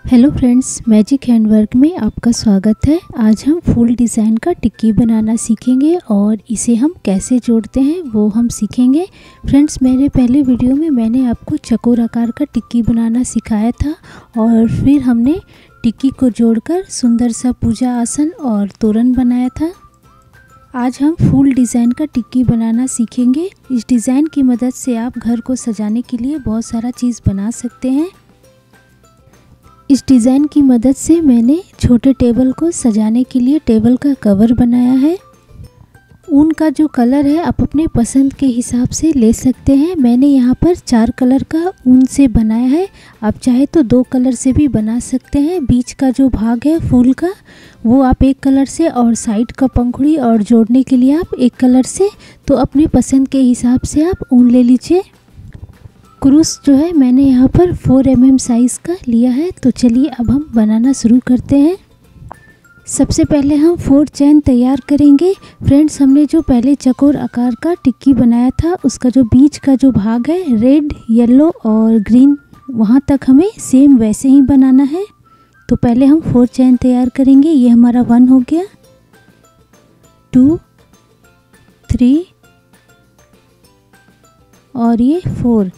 Hello friends, magic handwork में आपका स्वागत है। आज हम फुल डिज़ाइन का टिक्की बनाना सीखेंगे और इसे हम कैसे जोड़ते हैं वो हम सीखेंगे। फ्रेंड्स, मेरे पहले वीडियो में मैंने आपको चकोर आकार का टिक्की बनाना सिखाया था और फिर हमने टिक्की को जोड़कर सुंदर सा पूजा आसन और तोरण बनाया था। आज हम फुल डिज़ाइन का टिक्की बनाना सीखेंगे। इस डिज़ाइन की मदद से आप घर को सजाने के लिए बहुत सारा चीज़ बना सकते हैं। इस डिज़ाइन की मदद से मैंने छोटे टेबल को सजाने के लिए टेबल का कवर बनाया है। ऊन का जो कलर है आप अपने पसंद के हिसाब से ले सकते हैं। मैंने यहाँ पर 4 कलर का ऊन से बनाया है। आप चाहे तो 2 कलर से भी बना सकते हैं। बीच का जो भाग है फूल का वो आप 1 कलर से, और साइड का पंखुड़ी और जोड़ने के लिए आप 1 कलर से। तो अपने पसंद के हिसाब से आप ऊन ले लीजिए। क्रूस जो है मैंने यहाँ पर 4 mm साइज़ का लिया है। तो चलिए अब हम बनाना शुरू करते हैं। सबसे पहले हम 4 चैन तैयार करेंगे। फ्रेंड्स, हमने जो पहले चकोर आकार का टिक्की बनाया था उसका जो बीच का जो भाग है रेड, येलो और ग्रीन, वहाँ तक हमें सेम वैसे ही बनाना है। तो पहले हम 4 चैन तैयार करेंगे। ये हमारा 1 हो गया, 2, 3 और ये 4।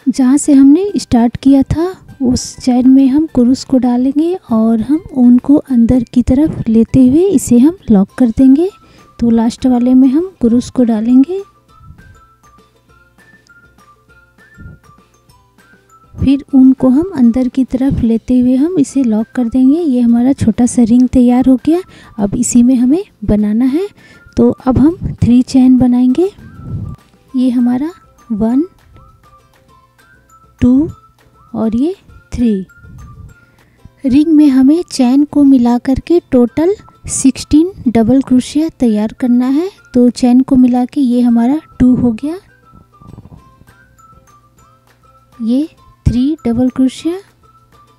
जहाँ से हमने स्टार्ट किया था उस चैन में हम क्रूस को डालेंगे और हम ऊन को अंदर की तरफ लेते हुए इसे हम लॉक कर देंगे। तो लास्ट वाले में हम क्रूस को डालेंगे, फिर ऊन को हम अंदर की तरफ लेते हुए हम इसे लॉक कर देंगे। ये हमारा छोटा सा रिंग तैयार हो गया। अब इसी में हमें बनाना है। तो अब हम 3 चैन बनाएंगे। ये हमारा 1, 2 और ये 3। रिंग में हमें चैन को मिला करके टोटल 16 डबल क्रोशिया तैयार करना है। तो चैन को मिला के ये हमारा 2 हो गया, ये 3 डबल क्रोशिया।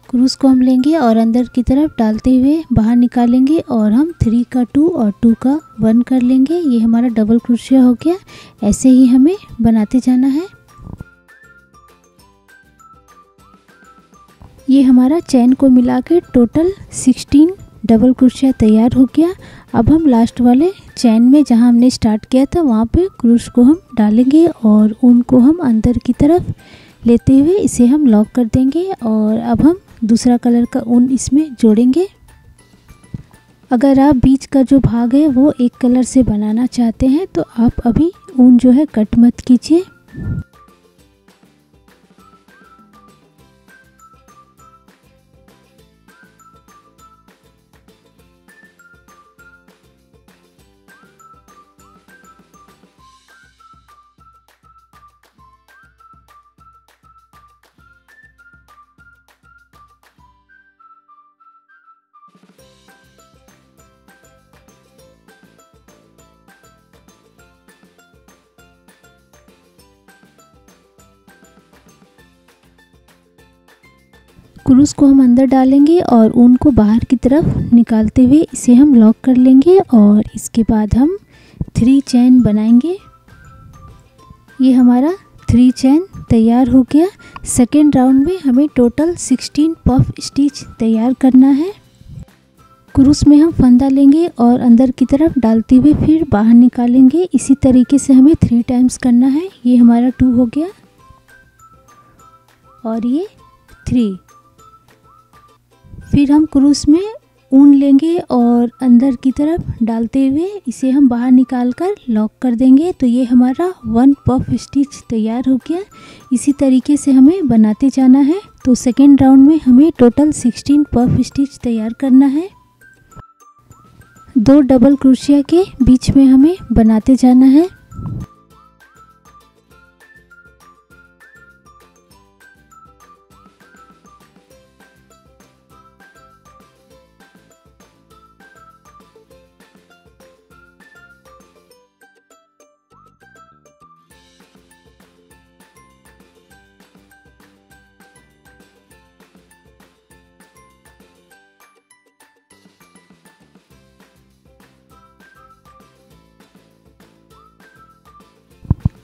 क्रूस को हम लेंगे और अंदर की तरफ डालते हुए बाहर निकालेंगे और हम 3 का 2 और 2 का 1 कर लेंगे। ये हमारा डबल क्रोशिया हो गया। ऐसे ही हमें बनाते जाना है। ये हमारा चैन को मिला के टोटल 16 डबल क्रोशिया तैयार हो गया। अब हम लास्ट वाले चैन में जहां हमने स्टार्ट किया था वहां पे क्रूस को हम डालेंगे और ऊन को हम अंदर की तरफ लेते हुए इसे हम लॉक कर देंगे। और अब हम दूसरा कलर का ऊन इसमें जोड़ेंगे। अगर आप बीच का जो भाग है वो 1 कलर से बनाना चाहते हैं तो आप अभी ऊन जो है कट मत कीजिए। क्रूस को हम अंदर डालेंगे और ऊन को बाहर की तरफ निकालते हुए इसे हम लॉक कर लेंगे और इसके बाद हम 3 चैन बनाएंगे। ये हमारा 3 चैन तैयार हो गया। सेकेंड राउंड में हमें टोटल 16 पफ स्टिच तैयार करना है। क्रूस में हम फंदा लेंगे और अंदर की तरफ डालते हुए फिर बाहर निकालेंगे। इसी तरीके से हमें 3 टाइम्स करना है। ये हमारा 2 हो गया और ये 3। फिर हम क्रूस में ऊन लेंगे और अंदर की तरफ डालते हुए इसे हम बाहर निकाल कर लॉक कर देंगे। तो ये हमारा 1 पफ स्टिच तैयार हो गया। इसी तरीके से हमें बनाते जाना है। तो सेकेंड राउंड में हमें टोटल 16 पफ स्टिच तैयार करना है। 2 डबल क्रोशिया के बीच में हमें बनाते जाना है।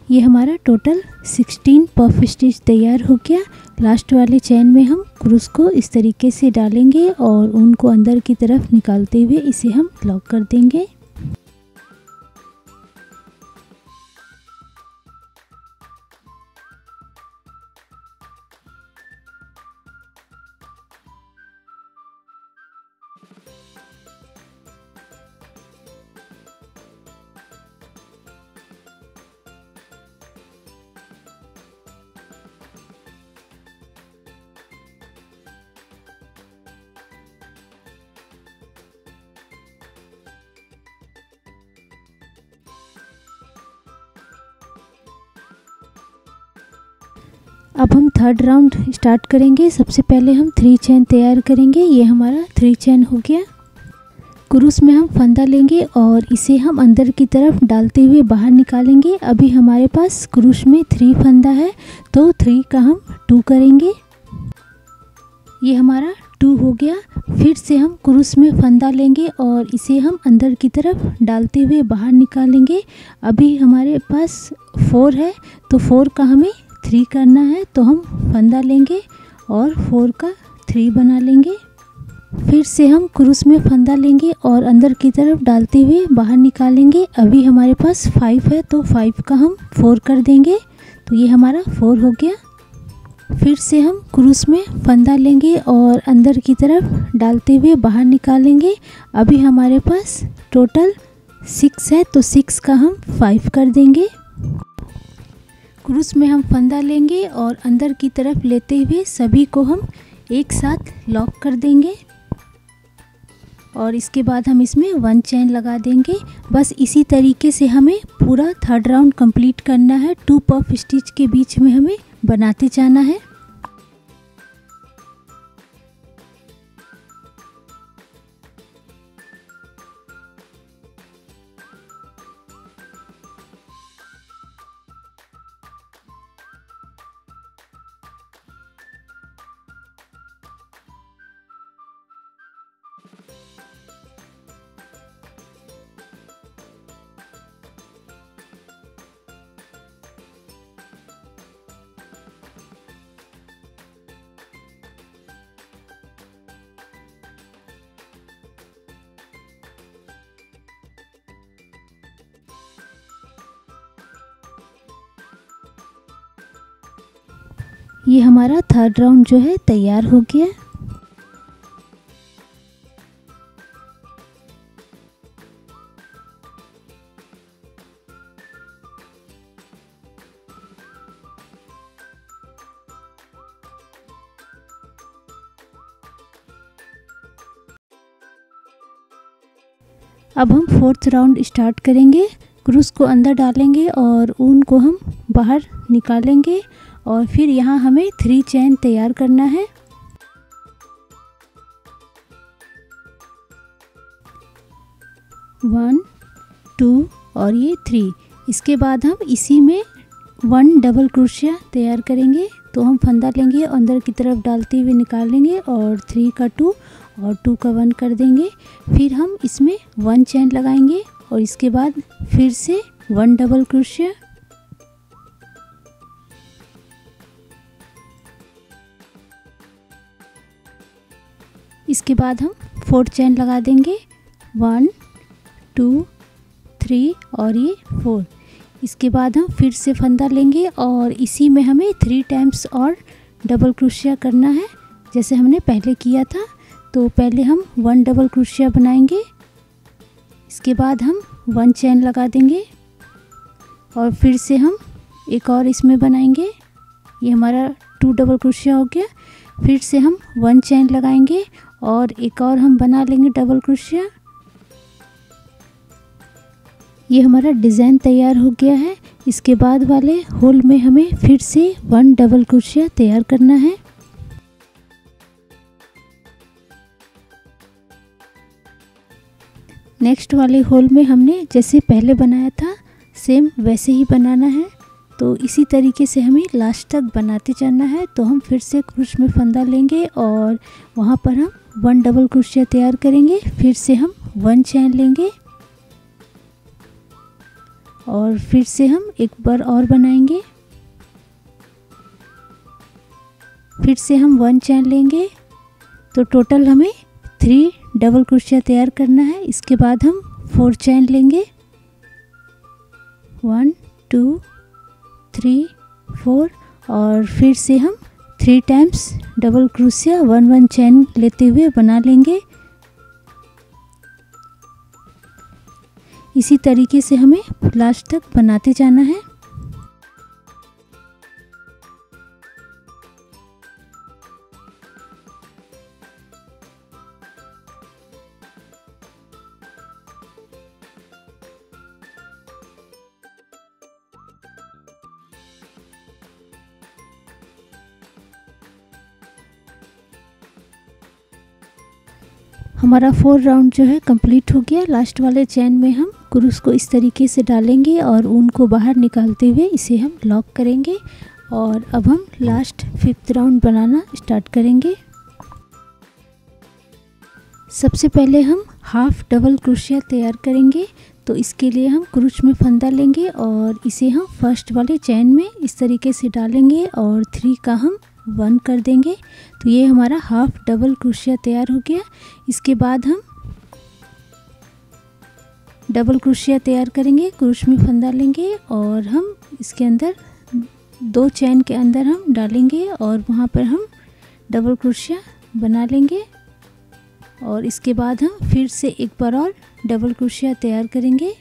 ये हमारा टोटल 16 पफ स्टिच तैयार हो गया। लास्ट वाले चेन में हम क्रूस को इस तरीके से डालेंगे और ऊन को अंदर की तरफ निकालते हुए इसे हम लॉक कर देंगे। अब हम थर्ड राउंड स्टार्ट करेंगे। सबसे पहले हम 3 चेन तैयार करेंगे। ये हमारा 3 चेन हो गया। क्रूस में हम फंदा लेंगे और इसे हम अंदर की तरफ डालते हुए बाहर निकालेंगे। अभी हमारे पास क्रूस में 3 फंदा है तो 3 का हम 2 करेंगे। ये हमारा 2 हो गया। फिर से हम क्रूस में फंदा लेंगे और इसे हम अंदर की तरफ डालते हुए बाहर निकालेंगे। अभी हमारे पास 4 है तो 4 का हमें 3 करना है, तो हम फंदा लेंगे और 4 का 3 बना लेंगे। फिर से हम क्रूस में फंदा लेंगे और अंदर की तरफ डालते हुए बाहर निकालेंगे। अभी हमारे पास 5 है तो 5 का हम 4 कर देंगे, तो ये हमारा 4 हो गया। फिर से हम क्रूस में फंदा लेंगे और अंदर की तरफ डालते हुए बाहर निकालेंगे। अभी हमारे पास टोटल 6 है तो 6 का हम 5 कर देंगे। क्रूस में हम फंदा लेंगे और अंदर की तरफ लेते हुए सभी को हम एक साथ लॉक कर देंगे और इसके बाद हम इसमें 1 चेन लगा देंगे। बस इसी तरीके से हमें पूरा थर्ड राउंड कंप्लीट करना है। 2 पफ स्टिच के बीच में हमें बनाते जाना है। ये हमारा थर्ड राउंड जो है तैयार हो गया। अब हम 4th राउंड स्टार्ट करेंगे। क्रूस को अंदर डालेंगे और ऊन को हम बाहर निकालेंगे और फिर यहाँ हमें 3 चेन तैयार करना है। 1 2 और ये 3। इसके बाद हम इसी में 1 डबल क्रोशिया तैयार करेंगे। तो हम फंदा लेंगे, अंदर की तरफ डालते हुए निकालेंगे और 3 का 2 और 2 का 1 कर देंगे। फिर हम इसमें 1 चेन लगाएंगे और इसके बाद फिर से 1 डबल क्रोशिया, इसके बाद हम 4 चेन लगा देंगे। 1 2 3 और ये 4। इसके बाद हम फिर से फंदा लेंगे और इसी में हमें 3 टाइम्स और डबल क्रोशिया करना है जैसे हमने पहले किया था। तो पहले हम 1 डबल क्रोशिया बनाएंगे, इसके बाद हम 1 चेन लगा देंगे और फिर से हम एक और इसमें बनाएंगे। ये हमारा 2 डबल क्रोशिया हो गया। फिर से हम 1 चेन लगाएंगे और एक और हम बना लेंगे डबल क्रोशिया। ये हमारा डिज़ाइन तैयार हो गया है। इसके बाद वाले होल में हमें फिर से 1 डबल क्रोशिया तैयार करना है। नेक्स्ट वाले होल में हमने जैसे पहले बनाया था सेम वैसे ही बनाना है। तो इसी तरीके से हमें लास्ट तक बनाते जाना है। तो हम फिर से क्रोश में फंदा लेंगे और वहाँ पर हम 1 डबल क्रोशिया तैयार करेंगे। फिर से हम 1 चेन लेंगे और फिर से हम एक बार और बनाएंगे। फिर से हम 1 चैन लेंगे। तो टोटल हमें 3 डबल क्रोशिया तैयार करना है। इसके बाद हम 4 चैन लेंगे, 1 2 3 4 और फिर से हम 3 टाइम्स डबल क्रोशिया 1 चैन लेते हुए बना लेंगे। इसी तरीके से हमें लास्ट तक बनाते जाना है। हमारा 4 राउंड जो है कंप्लीट हो गया। लास्ट वाले चैन में हम क्रूस को इस तरीके से डालेंगे और ऊन को बाहर निकालते हुए इसे हम लॉक करेंगे। और अब हम लास्ट 5th राउंड बनाना स्टार्ट करेंगे। सबसे पहले हम हाफ डबल क्रोशिया तैयार करेंगे। तो इसके लिए हम क्रूस में फंदा लेंगे और इसे हम फर्स्ट वाले चैन में इस तरीके से डालेंगे और 3 का हम 1 कर देंगे। तो ये हमारा हाफ डबल क्रोशिया तैयार हो गया। इसके बाद हम डबल क्रोशिया तैयार करेंगे। क्रूस में फंदा लेंगे और हम इसके अंदर 2 चैन के अंदर हम डालेंगे और वहाँ पर हम डबल क्रोशिया बना लेंगे। और इसके बाद हम फिर से एक बार और डबल क्रोशिया तैयार करेंगे।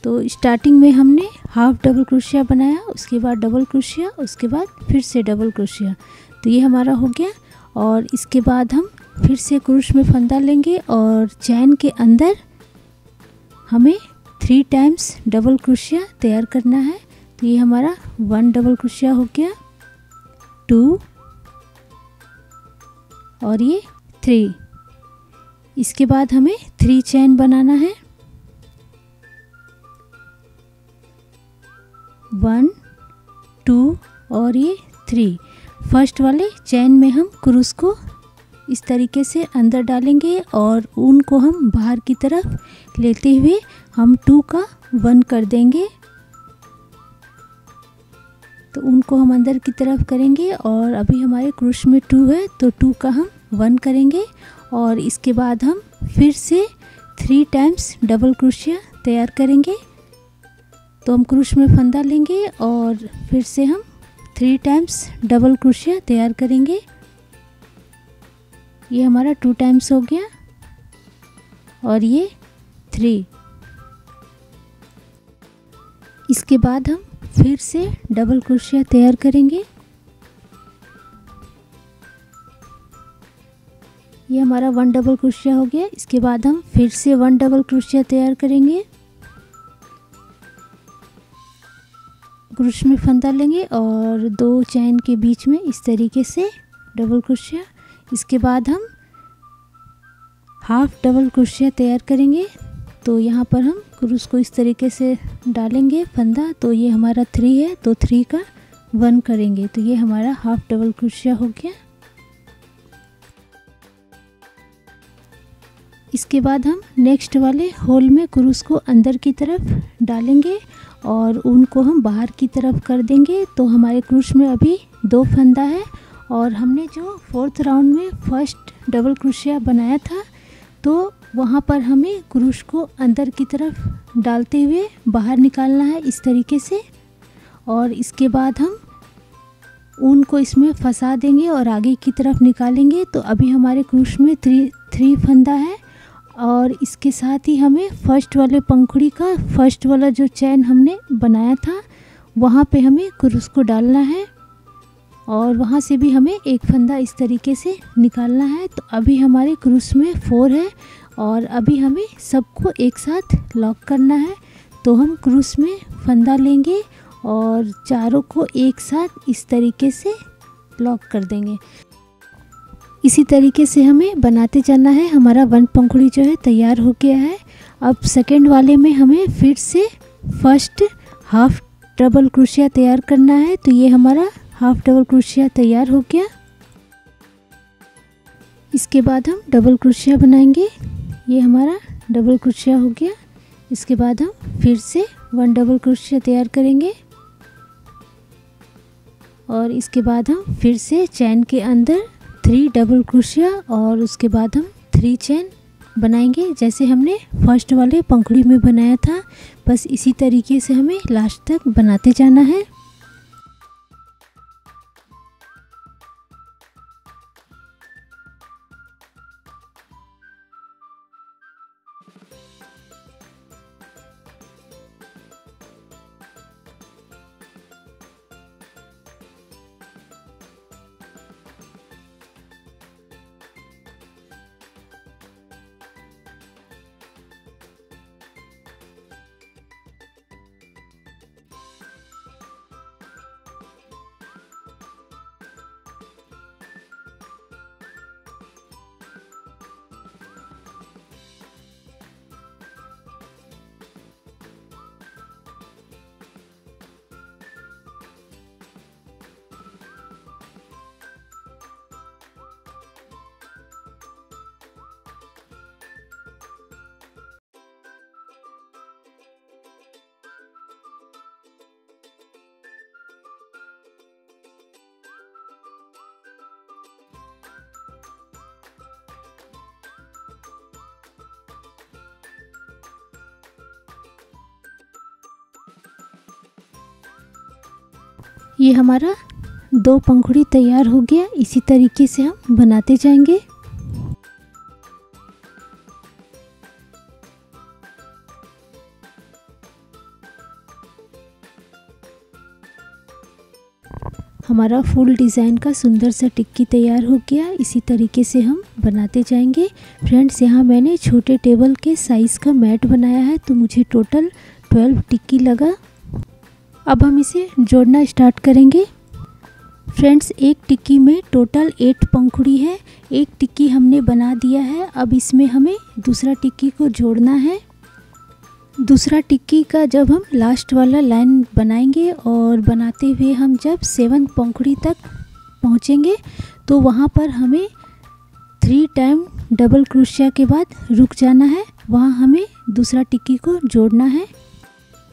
तो स्टार्टिंग में हमने हाफ डबल क्रोशिया बनाया, उसके बाद डबल क्रोशिया, उसके बाद फिर से डबल क्रोशिया। तो ये हमारा हो गया। और इसके बाद हम फिर से क्रूस में फंदा लेंगे और चैन के अंदर हमें 3 टाइम्स डबल क्रोशिया तैयार करना है। तो ये हमारा 1 डबल क्रोशिया हो गया, 2 और ये 3। इसके बाद हमें 3 चैन बनाना है, 1 2 और ये 3। फर्स्ट वाले चैन में हम क्रूस को इस तरीके से अंदर डालेंगे और ऊन को हम बाहर की तरफ लेते हुए हम 2 का 1 कर देंगे। तो ऊन को हम अंदर की तरफ करेंगे और अभी हमारे क्रूस में 2 है तो 2 का हम 1 करेंगे। और इसके बाद हम फिर से 3 टाइम्स डबल क्रोशिया तैयार करेंगे। तो हम क्रूस में फंदा लेंगे और फिर से हम 3 टाइम्स डबल क्रोशिया तैयार करेंगे। ये हमारा 2 टाइम्स हो गया और ये 3। इसके बाद हम फिर से डबल क्रोशिया तैयार करेंगे। ये हमारा 1 डबल क्रोशिया हो गया। इसके बाद हम फिर से 1 डबल क्रोशिया तैयार करेंगे। क्रूस में फंदा लेंगे और 2 चैन के बीच में इस तरीके से डबल क्रोशिया। इसके बाद हम हाफ डबल क्रोशिया तैयार करेंगे। तो यहाँ पर हम क्रूस को इस तरीके से डालेंगे फंदा। तो ये हमारा 3 है तो 3 का 1 करेंगे। तो ये हमारा हाफ डबल क्रोशिया हो गया। इसके बाद हम नेक्स्ट वाले होल में क्रूस को अंदर की तरफ डालेंगे और ऊन को हम बाहर की तरफ कर देंगे। तो हमारे क्रूस में अभी 2 फंदा है और हमने जो 4th राउंड में फर्स्ट डबल क्रोशिया बनाया था तो वहाँ पर हमें क्रूस को अंदर की तरफ डालते हुए बाहर निकालना है इस तरीके से। और इसके बाद हम ऊन को इसमें फंसा देंगे और आगे की तरफ निकालेंगे। तो अभी हमारे क्रूस में 3 फंदा है और इसके साथ ही हमें फर्स्ट वाले पंखुड़ी का फर्स्ट वाला जो चैन हमने बनाया था वहाँ पे हमें क्रूस को डालना है और वहाँ से भी हमें एक फंदा इस तरीके से निकालना है। तो अभी हमारे क्रूस में 4 है और अभी हमें सबको एक साथ लॉक करना है। तो हम क्रूस में फंदा लेंगे और चारों को एक साथ इस तरीके से लॉक कर देंगे। इसी तरीके से हमें बनाते जाना है। हमारा 1 पंखुड़ी जो है तैयार हो गया है। अब सेकंड वाले में हमें फिर से फर्स्ट हाफ डबल क्रोशिया तैयार करना है। तो ये हमारा हाफ डबल क्रोशिया तैयार हो गया। इसके बाद हम डबल क्रोशिया बनाएंगे। ये हमारा डबल क्रोशिया हो गया। इसके बाद हम फिर से 1 डबल क्रोशिया तैयार करेंगे। और इसके बाद हम फिर से चैन के अंदर 3 डबल क्रोशिया और उसके बाद हम 3 चैन बनाएंगे जैसे हमने फर्स्ट वाले पंखुड़ी में बनाया था। बस इसी तरीके से हमें लास्ट तक बनाते जाना है। ये हमारा 2 पंखुड़ी तैयार हो गया। इसी तरीके से हम बनाते जाएंगे। हमारा फुल डिज़ाइन का सुंदर सा टिक्की तैयार हो गया। इसी तरीके से हम बनाते जाएंगे। फ्रेंड्स, यहाँ मैंने छोटे टेबल के साइज़ का मैट बनाया है, तो मुझे टोटल 12 टिक्की लगा। अब हम इसे जोड़ना स्टार्ट करेंगे। फ्रेंड्स, एक टिक्की में टोटल 8 पंखुड़ी है। एक टिक्की हमने बना दिया है। अब इसमें हमें दूसरा टिक्की को जोड़ना है। दूसरा टिक्की का जब हम लास्ट वाला लाइन बनाएंगे और बनाते हुए हम जब 7 पंखुड़ी तक पहुँचेंगे तो वहाँ पर हमें 3 टाइम डबल क्रोशिया के बाद रुक जाना है। वहाँ हमें दूसरा टिक्की को जोड़ना है।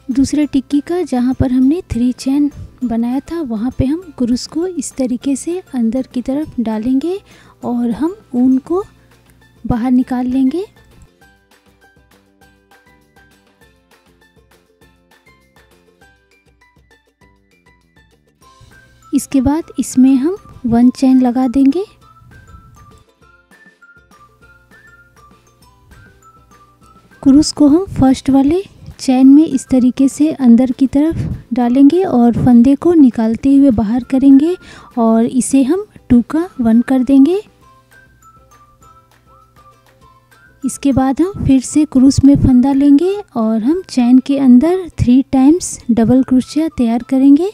दूसरे टिक्की का जहाँ पर हमने 3 चैन बनाया था वहाँ पे हम क्रूस को इस तरीके से अंदर की तरफ डालेंगे और हम ऊन को बाहर निकाल लेंगे। इसके बाद इसमें हम 1 चैन लगा देंगे। क्रूस को हम फर्स्ट वाले चैन में इस तरीके से अंदर की तरफ डालेंगे और फंदे को निकालते हुए बाहर करेंगे और इसे हम 2 का 1 कर देंगे। इसके बाद हम फिर से क्रूस में फंदा लेंगे और हम चैन के अंदर 3 टाइम्स डबल क्रोशिया तैयार करेंगे।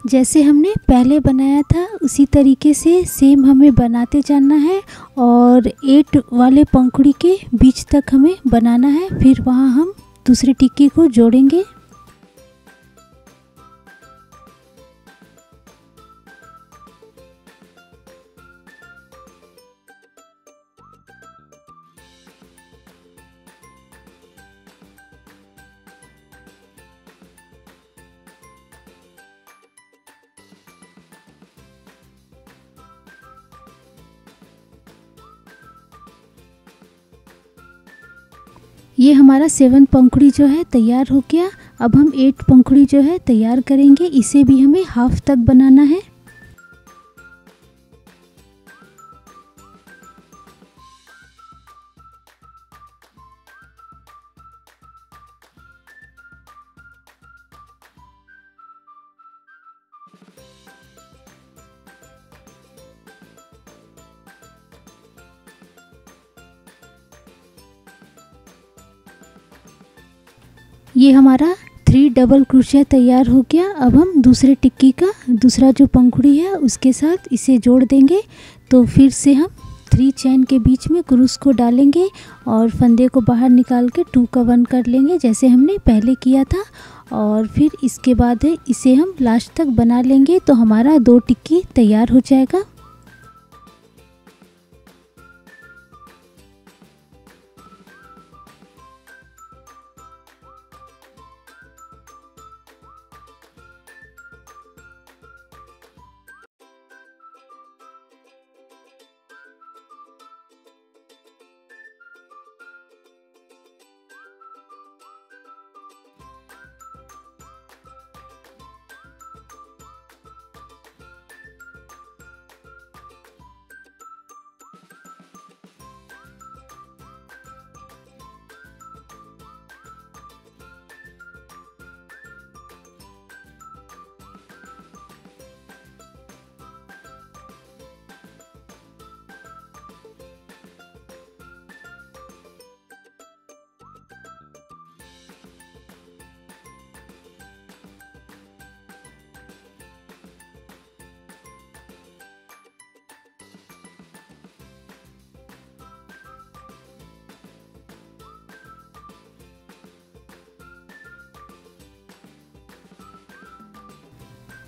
जैसे हमने पहले बनाया था उसी तरीके से सेम हमें बनाते जाना है और 8 वाले पंखुड़ी के बीच तक हमें बनाना है। फिर वहाँ हम दूसरे टिक्की को जोड़ेंगे। ये हमारा 7 पंखुड़ी जो है तैयार हो गया। अब हम 8 पंखुड़ी जो है तैयार करेंगे। इसे भी हमें हाफ तक बनाना है। ये हमारा 3 डबल क्रोशिया तैयार हो गया। अब हम दूसरे टिक्की का दूसरा जो पंखुड़ी है उसके साथ इसे जोड़ देंगे। तो फिर से हम 3 चैन के बीच में क्रूस को डालेंगे और फंदे को बाहर निकाल के 2 का 1 कर लेंगे जैसे हमने पहले किया था। और फिर इसके बाद इसे हम लास्ट तक बना लेंगे तो हमारा 2 टिक्की तैयार हो जाएगा।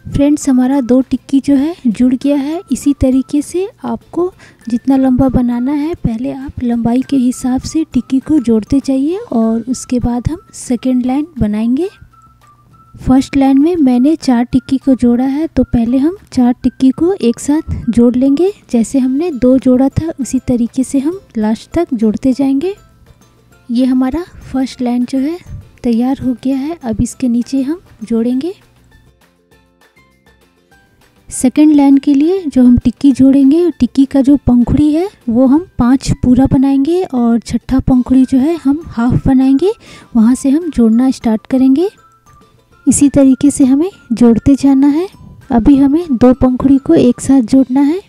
फ्रेंड्स हमारा 2 टिक्की जो है जुड़ गया है। इसी तरीके से आपको जितना लंबा बनाना है पहले आप लंबाई के हिसाब से टिक्की को जोड़ते जाइए और उसके बाद हम सेकेंड लाइन बनाएंगे। फर्स्ट लाइन में मैंने 4 टिक्की को जोड़ा है, तो पहले हम 4 टिक्की को एक साथ जोड़ लेंगे। जैसे हमने 2 जोड़ा था उसी तरीके से हम लास्ट तक जोड़ते जाएंगे। ये हमारा फर्स्ट लाइन जो है तैयार हो गया है। अब इसके नीचे हम जोड़ेंगे। सेकेंड लाइन के लिए जो हम टिक्की जोड़ेंगे, टिक्की का जो पंखुड़ी है वो हम 5 पूरा बनाएंगे और छठा पंखुड़ी जो है हम हाफ बनाएंगे। वहाँ से हम जोड़ना स्टार्ट करेंगे। इसी तरीके से हमें जोड़ते जाना है। अभी हमें 2 पंखुड़ी को एक साथ जोड़ना है।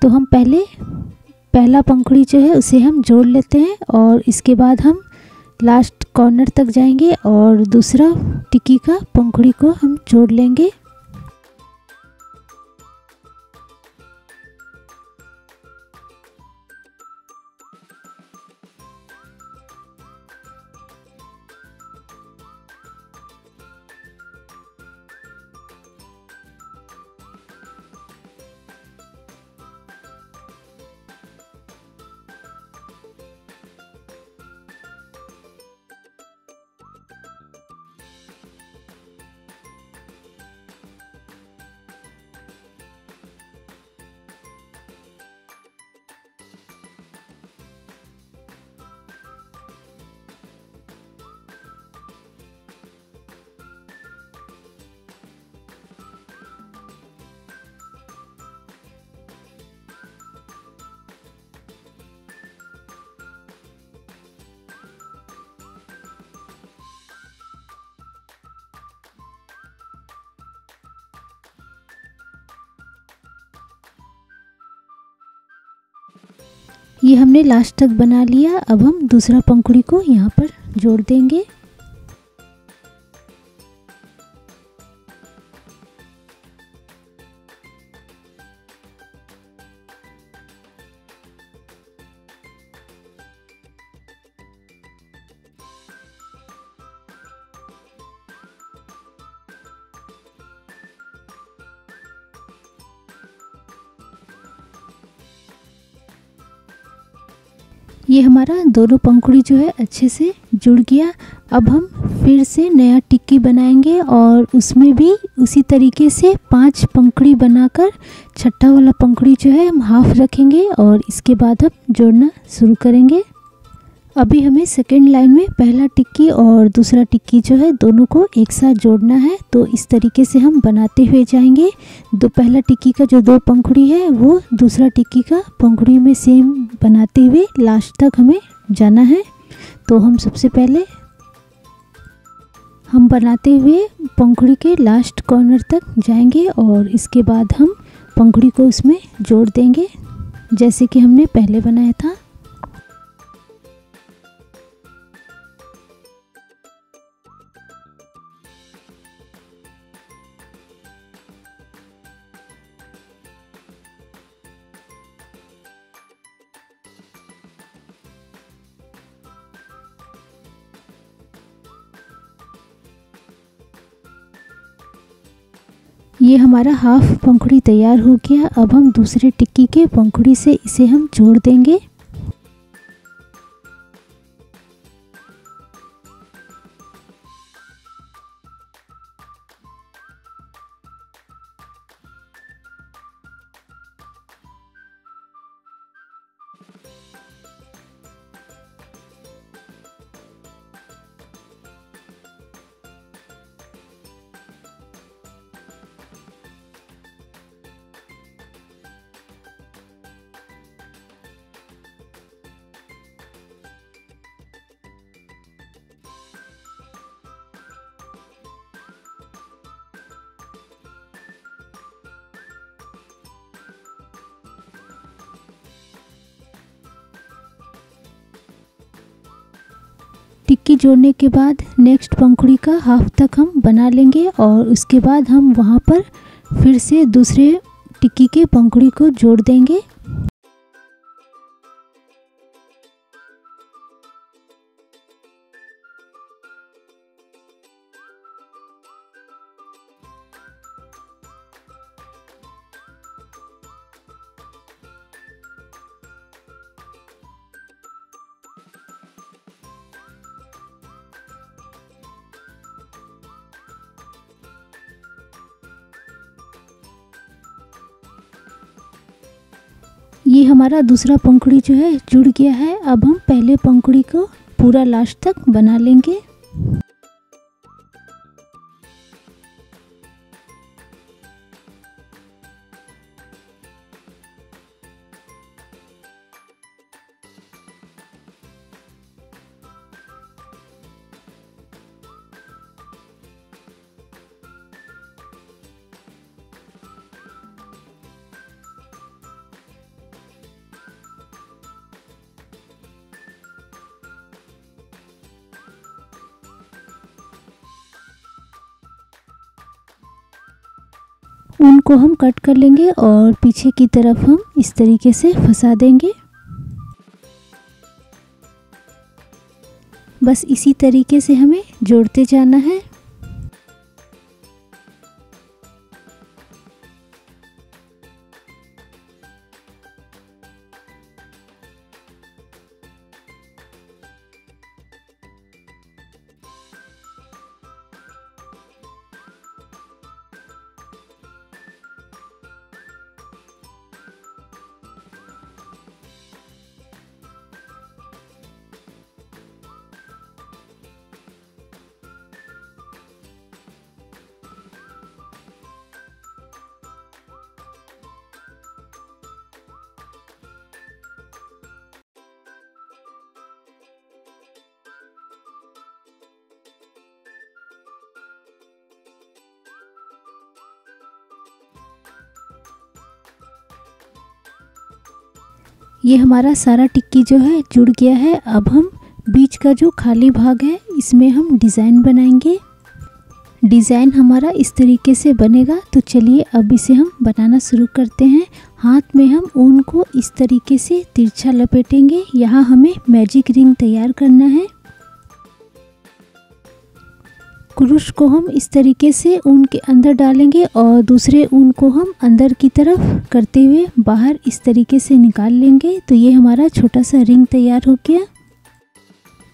तो हम पहला पंखुड़ी जो है उसे हम जोड़ लेते हैं और इसके बाद हम लास्ट कॉर्नर तक जाएंगे और दूसरा टिक्की का पंखुड़ी को हम जोड़ लेंगे। ये हमने लास्ट तक बना लिया। अब हम दूसरा पंखुड़ी को यहाँ पर जोड़ देंगे। ये हमारा दोनों पंखुड़ी जो है अच्छे से जुड़ गया। अब हम फिर से नया टिक्की बनाएंगे और उसमें भी उसी तरीके से 5 पंखुड़ी बनाकर छठा वाला पंखुड़ी जो है हम हाफ रखेंगे और इसके बाद हम जोड़ना शुरू करेंगे। अभी हमें सेकेंड लाइन में पहला टिक्की और दूसरा टिक्की जो है दोनों को एक साथ जोड़ना है। तो इस तरीके से हम बनाते हुए जाएंगे। पहला टिक्की का जो 2 पंखुड़ी है वो दूसरा टिक्की का पंखुड़ी में सेम बनाते हुए लास्ट तक हमें जाना है। तो हम सबसे पहले हम बनाते हुए पंखुड़ी के लास्ट कॉर्नर तक जाएंगे और इसके बाद हम पंखुड़ी को उसमें जोड़ देंगे जैसे कि हमने पहले बनाया था। ये हमारा हाफ पंखुड़ी तैयार हो गया। अब हम दूसरे टिक्की के पंखुड़ी से इसे हम जोड़ देंगे। टिक्की जोड़ने के बाद नेक्स्ट पंखुड़ी का हाफ तक हम बना लेंगे और उसके बाद हम वहाँ पर फिर से दूसरे टिक्की के पंखुड़ी को जोड़ देंगे। ये हमारा दूसरा पंखुड़ी जो है जुड़ गया है। अब हम पहले पंखुड़ी को पूरा लास्ट तक बना लेंगे। ऊन को हम कट कर लेंगे और पीछे की तरफ हम इस तरीके से फंसा देंगे। बस इसी तरीके से हमें जोड़ते जाना है। ये हमारा सारा टिक्की जो है जुड़ गया है। अब हम बीच का जो खाली भाग है इसमें हम डिज़ाइन बनाएंगे। डिज़ाइन हमारा इस तरीके से बनेगा। तो चलिए अब इसे हम बनाना शुरू करते हैं। हाथ में हम ऊन को इस तरीके से तिरछा लपेटेंगे। यहाँ हमें मैजिक रिंग तैयार करना है। क्रूश को हम इस तरीके से ऊन के अंदर डालेंगे और दूसरे ऊन को हम अंदर की तरफ करते हुए बाहर इस तरीके से निकाल लेंगे। तो ये हमारा छोटा सा रिंग तैयार हो गया।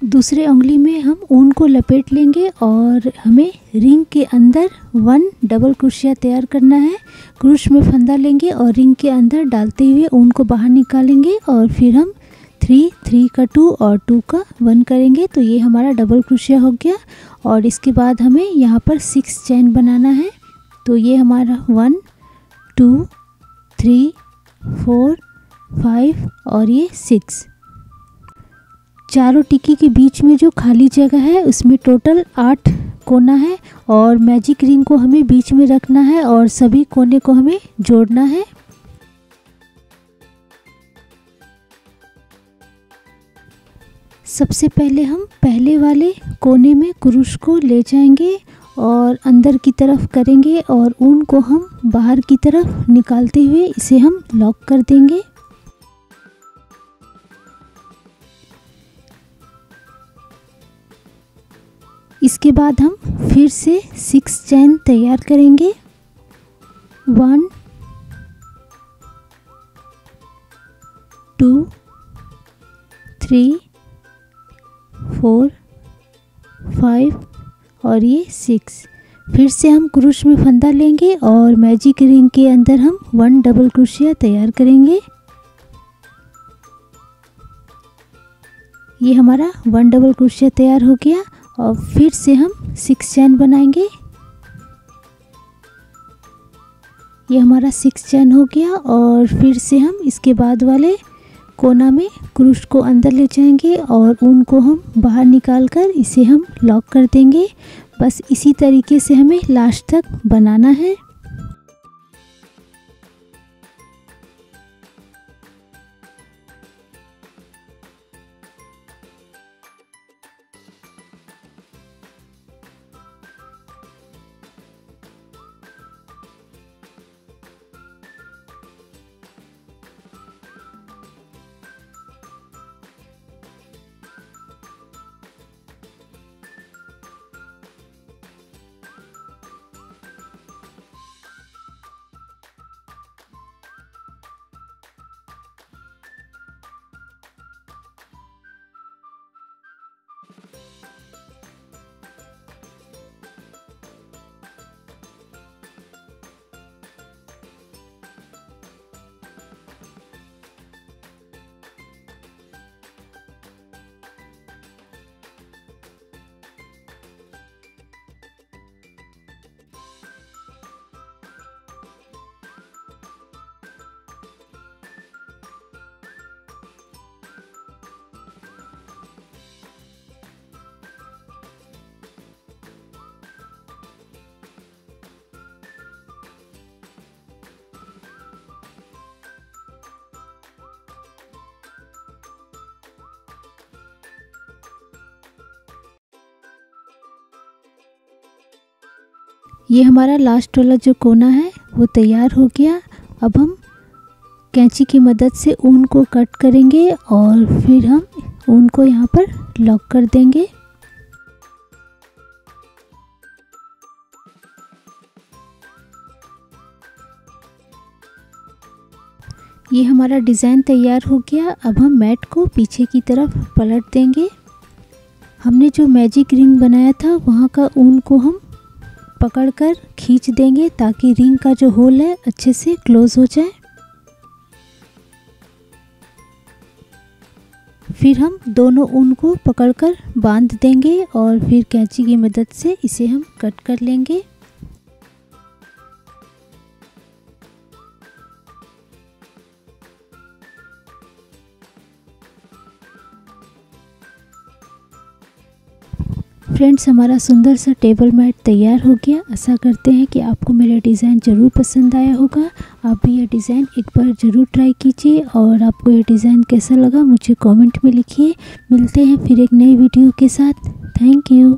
दूसरे उंगली में हम ऊन को लपेट लेंगे और हमें रिंग के अंदर 1 डबल क्रोशिया तैयार करना है। क्रूश में फंदा लेंगे और रिंग के अंदर डालते हुए ऊन को बाहर निकालेंगे और फिर हम 3 का 2 और 2 का 1 करेंगे। तो ये हमारा डबल क्रोशिया हो गया। और इसके बाद हमें यहाँ पर 6 चेन बनाना है। तो ये हमारा 1 2 3 4 5 और ये 6। चारों टिक्की के बीच में जो खाली जगह है उसमें टोटल 8 कोना है और मैजिक रिंग को हमें बीच में रखना है और सभी कोने को हमें जोड़ना है। सबसे पहले हम पहले वाले कोने में क्रूश को ले जाएंगे और अंदर की तरफ करेंगे और ऊन को हम बाहर की तरफ निकालते हुए इसे हम लॉक कर देंगे। इसके बाद हम फिर से 6 चेन तैयार करेंगे। 1 2 3 4 5 और ये 6। फिर से हम क्रूश में फंदा लेंगे और मैजिक रिंग के अंदर हम 1 डबल क्रोशिया तैयार करेंगे। ये हमारा 1 डबल क्रोशिया तैयार हो गया और फिर से हम 6 चेन बनाएंगे। ये हमारा 6 चेन हो गया और फिर से हम इसके बाद वाले कोना में क्रूश को अंदर ले जाएंगे और ऊन को हम बाहर निकाल कर इसे हम लॉक कर देंगे। बस इसी तरीके से हमें लास्ट तक बनाना है। ये हमारा लास्ट वाला जो कोना है वो तैयार हो गया। अब हम कैंची की मदद से ऊन को कट करेंगे और फिर हम ऊन को यहाँ पर लॉक कर देंगे। ये हमारा डिज़ाइन तैयार हो गया। अब हम मैट को पीछे की तरफ पलट देंगे। हमने जो मैजिक रिंग बनाया था वहाँ का ऊन को हम पकड़कर खींच देंगे ताकि रिंग का जो होल है अच्छे से क्लोज हो जाए। फिर हम दोनों ऊन को पकड़कर बांध देंगे और फिर कैंची की मदद से इसे हम कट कर लेंगे। फ्रेंड्स, हमारा सुंदर सा टेबल मैट तैयार हो गया। आशा करते हैं कि आपको मेरा डिज़ाइन ज़रूर पसंद आया होगा। आप भी यह डिज़ाइन एक बार ज़रूर ट्राई कीजिए और आपको यह डिज़ाइन कैसा लगा मुझे कमेंट में लिखिए। मिलते हैं फिर एक नई वीडियो के साथ। Thank you.